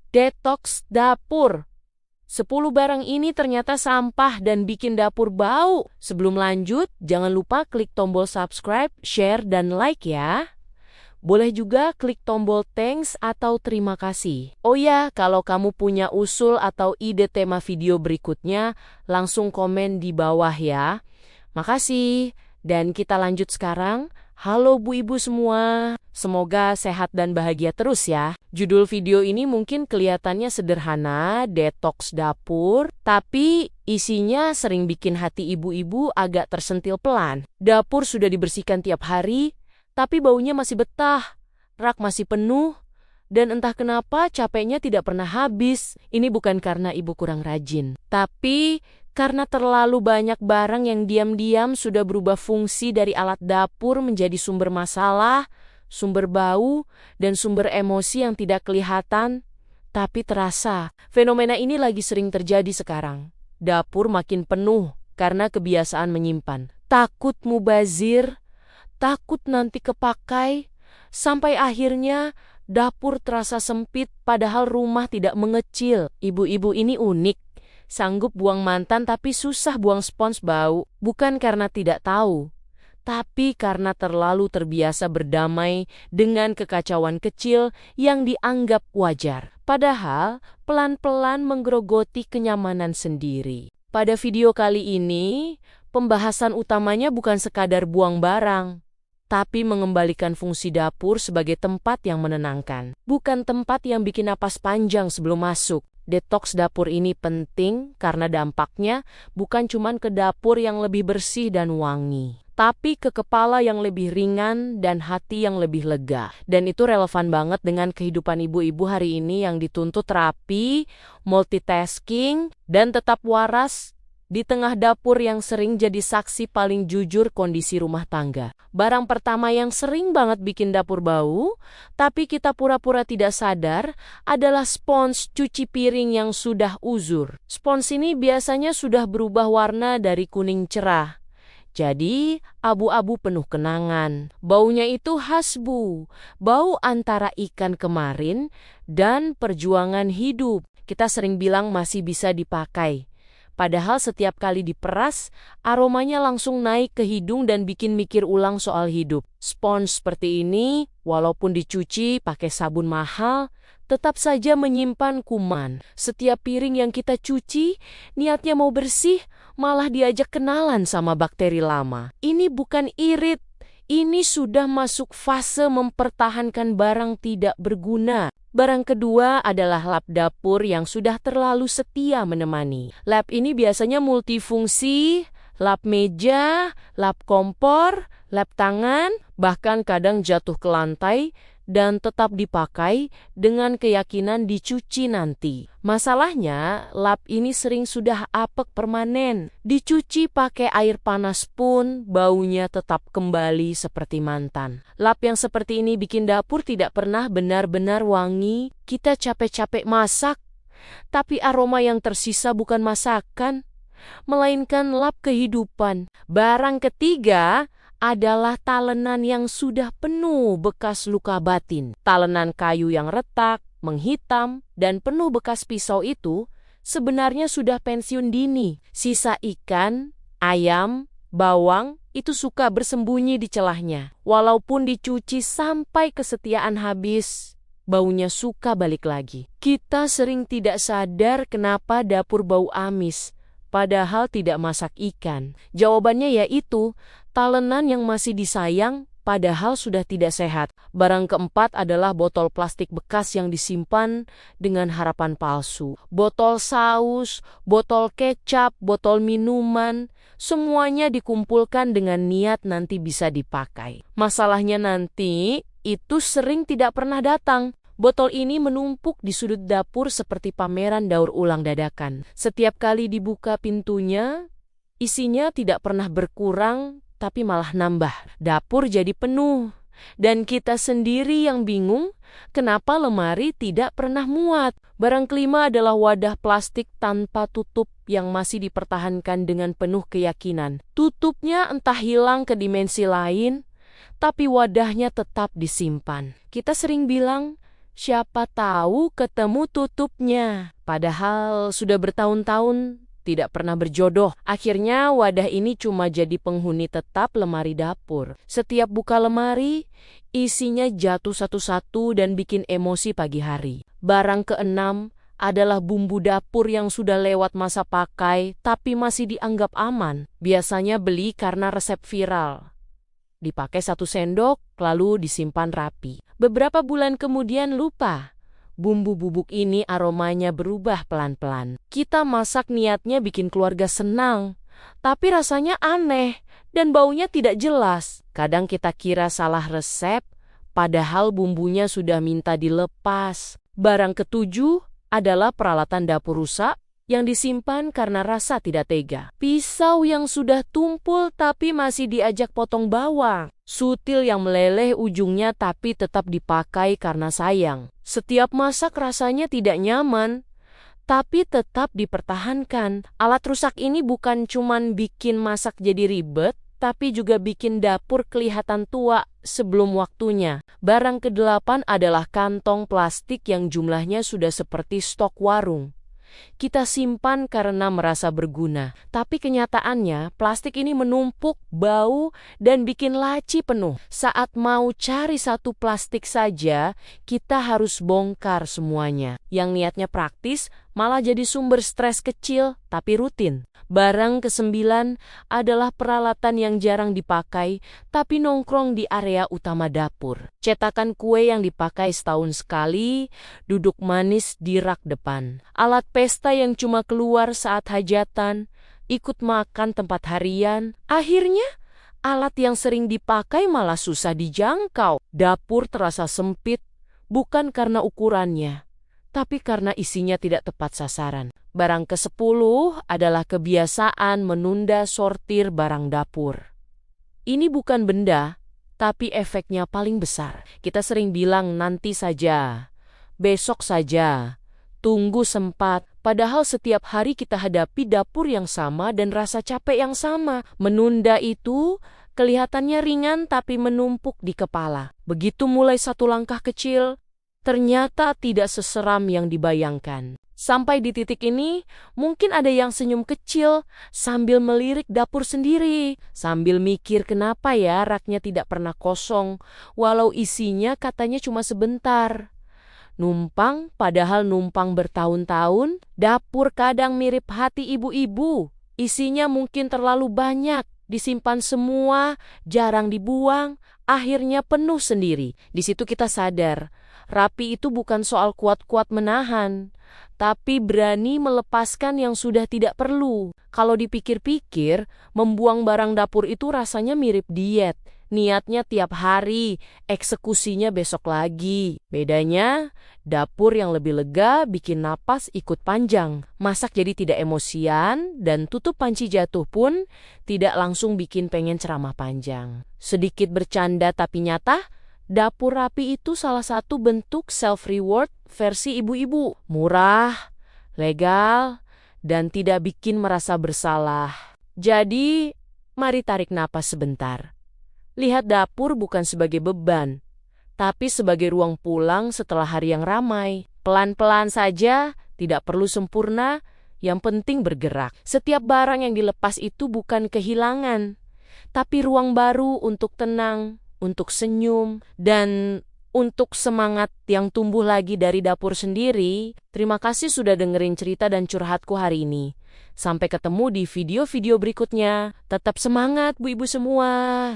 Detox dapur. 10 barang ini ternyata sampah dan bikin dapur bau. Sebelum lanjut, jangan lupa klik tombol subscribe, share, dan like ya. Boleh juga klik tombol thanks atau terima kasih. Oh ya, kalau kamu punya usul atau ide tema video berikutnya, langsung komen di bawah ya. Makasih. Dan kita lanjut sekarang. Halo Bu Ibu semua, semoga sehat dan bahagia terus ya. Judul video ini mungkin kelihatannya sederhana, detox dapur, tapi isinya sering bikin hati ibu-ibu agak tersentil pelan. Dapur sudah dibersihkan tiap hari, tapi baunya masih betah, rak masih penuh, dan entah kenapa capeknya tidak pernah habis. Ini bukan karena ibu kurang rajin, tapi karena terlalu banyak barang yang diam-diam sudah berubah fungsi dari alat dapur menjadi sumber masalah, sumber bau, dan sumber emosi yang tidak kelihatan, tapi terasa. Fenomena ini lagi sering terjadi sekarang. Dapur makin penuh karena kebiasaan menyimpan. Takut mubazir, takut nanti kepakai, sampai akhirnya dapur terasa sempit padahal rumah tidak mengecil. Ibu-ibu ini unik. Sanggup buang mantan tapi susah buang spons bau. Bukan karena tidak tahu, tapi karena terlalu terbiasa berdamai dengan kekacauan kecil yang dianggap wajar. Padahal pelan-pelan menggerogoti kenyamanan sendiri. Pada video kali ini, pembahasan utamanya bukan sekadar buang barang, tapi mengembalikan fungsi dapur sebagai tempat yang menenangkan. Bukan tempat yang bikin napas panjang sebelum masuk. Detox dapur ini penting karena dampaknya bukan cuma ke dapur yang lebih bersih dan wangi, tapi ke kepala yang lebih ringan dan hati yang lebih lega. Dan itu relevan banget dengan kehidupan ibu-ibu hari ini yang dituntut rapi, multitasking, dan tetap waras di tengah dapur yang sering jadi saksi paling jujur kondisi rumah tangga. Barang pertama yang sering banget bikin dapur bau, tapi kita pura-pura tidak sadar, adalah spons cuci piring yang sudah uzur. Spons ini biasanya sudah berubah warna dari kuning cerah jadi abu-abu penuh kenangan. Baunya itu khas Bu, bau antara ikan kemarin dan perjuangan hidup. Kita sering bilang masih bisa dipakai. Padahal setiap kali diperas, aromanya langsung naik ke hidung dan bikin mikir ulang soal hidup. Spons seperti ini, walaupun dicuci pakai sabun mahal, tetap saja menyimpan kuman. Setiap piring yang kita cuci, niatnya mau bersih, malah diajak kenalan sama bakteri lama. Ini bukan irit, ini sudah masuk fase mempertahankan barang tidak berguna. Barang kedua adalah lap dapur yang sudah terlalu setia menemani. Lap ini biasanya multifungsi, lap meja, lap kompor, lap tangan, bahkan kadang jatuh ke lantai dan tetap dipakai dengan keyakinan dicuci nanti. Masalahnya, lap ini sering sudah apek permanen. Dicuci pakai air panas pun baunya tetap kembali seperti mantan. Lap yang seperti ini bikin dapur tidak pernah benar-benar wangi. Kita capek-capek masak, tapi aroma yang tersisa bukan masakan, melainkan lap kehidupan. Barang ketiga adalah talenan yang sudah penuh bekas luka batin. Talenan kayu yang retak, menghitam, dan penuh bekas pisau itu sebenarnya sudah pensiun dini. Sisa ikan, ayam, bawang itu suka bersembunyi di celahnya. Walaupun dicuci sampai kesetiaan habis, baunya suka balik lagi. Kita sering tidak sadar kenapa dapur bau amis, padahal tidak masak ikan. Jawabannya yaitu talenan yang masih disayang padahal sudah tidak sehat. Barang keempat adalah botol plastik bekas yang disimpan dengan harapan palsu. Botol saus, botol kecap, botol minuman, semuanya dikumpulkan dengan niat nanti bisa dipakai. Masalahnya nanti itu sering tidak pernah datang. Botol ini menumpuk di sudut dapur seperti pameran daur ulang dadakan. Setiap kali dibuka pintunya, isinya tidak pernah berkurang, tapi malah nambah. Dapur jadi penuh. Dan kita sendiri yang bingung, kenapa lemari tidak pernah muat. Barang kelima adalah wadah plastik tanpa tutup yang masih dipertahankan dengan penuh keyakinan. Tutupnya entah hilang ke dimensi lain, tapi wadahnya tetap disimpan. Kita sering bilang, Siapa tahu ketemu tutupnya. Padahal sudah bertahun-tahun tidak pernah berjodoh. Akhirnya wadah ini cuma jadi penghuni tetap lemari dapur. Setiap buka lemari, isinya jatuh satu-satu dan bikin emosi pagi hari. Barang keenam adalah bumbu dapur yang sudah lewat masa pakai tapi masih dianggap aman. Biasanya beli karena resep viral. Dipakai 1 sendok, lalu disimpan rapi. Beberapa bulan kemudian lupa. Bumbu bubuk ini aromanya berubah pelan-pelan. Kita masak niatnya bikin keluarga senang, tapi rasanya aneh dan baunya tidak jelas. Kadang kita kira salah resep, padahal bumbunya sudah minta dilepas. Barang ketujuh adalah peralatan dapur rusak yang disimpan karena rasa tidak tega. Pisau yang sudah tumpul tapi masih diajak potong bawang. Sutil yang meleleh ujungnya tapi tetap dipakai karena sayang. Setiap masak rasanya tidak nyaman, tapi tetap dipertahankan. Alat rusak ini bukan cuman bikin masak jadi ribet, tapi juga bikin dapur kelihatan tua sebelum waktunya. Barang kedelapan adalah kantong plastik yang jumlahnya sudah seperti stok warung. Kita simpan karena merasa berguna, tapi kenyataannya plastik ini menumpuk, bau, dan bikin laci penuh. Saat mau cari satu plastik saja, kita harus bongkar semuanya. Yang niatnya praktis malah jadi sumber stres kecil tapi rutin. Barang kesembilan adalah peralatan yang jarang dipakai tapi nongkrong di area utama dapur. Cetakan kue yang dipakai setahun sekali, duduk manis di rak depan. Alat pesta yang cuma keluar saat hajatan, ikut makan tempat harian. Akhirnya, alat yang sering dipakai malah susah dijangkau. Dapur terasa sempit, bukan karena ukurannya, tapi karena isinya tidak tepat sasaran. Barang ke-10 adalah kebiasaan menunda sortir barang dapur. Ini bukan benda, tapi efeknya paling besar. Kita sering bilang nanti saja, besok saja, tunggu sempat. Padahal setiap hari kita hadapi dapur yang sama dan rasa capek yang sama. Menunda itu kelihatannya ringan tapi menumpuk di kepala. Begitu mulai satu langkah kecil, ternyata tidak seseram yang dibayangkan. Sampai di titik ini, mungkin ada yang senyum kecil sambil melirik dapur sendiri, sambil mikir kenapa ya raknya tidak pernah kosong, walau isinya katanya cuma sebentar. Numpang, padahal numpang bertahun-tahun, dapur kadang mirip hati ibu-ibu. Isinya mungkin terlalu banyak, disimpan semua, jarang dibuang, akhirnya penuh sendiri. Di situ kita sadar, rapi itu bukan soal kuat-kuat menahan, tapi berani melepaskan yang sudah tidak perlu. Kalau dipikir-pikir, membuang barang dapur itu rasanya mirip diet. Niatnya tiap hari, eksekusinya besok lagi. Bedanya, dapur yang lebih lega bikin napas ikut panjang. Masak jadi tidak emosian, dan tutup panci jatuh pun tidak langsung bikin pengen ceramah panjang. Sedikit bercanda tapi nyata, dapur rapi itu salah satu bentuk self-reward versi ibu-ibu. Murah, legal, dan tidak bikin merasa bersalah. Jadi, mari tarik napas sebentar. Lihat dapur bukan sebagai beban, tapi sebagai ruang pulang setelah hari yang ramai. Pelan-pelan saja, tidak perlu sempurna, yang penting bergerak. Setiap barang yang dilepas itu bukan kehilangan, tapi ruang baru untuk tenang, untuk senyum, dan untuk semangat yang tumbuh lagi dari dapur sendiri. Terima kasih sudah dengerin cerita dan curhatku hari ini. Sampai ketemu di video-video berikutnya. Tetap semangat, Bu Ibu semua.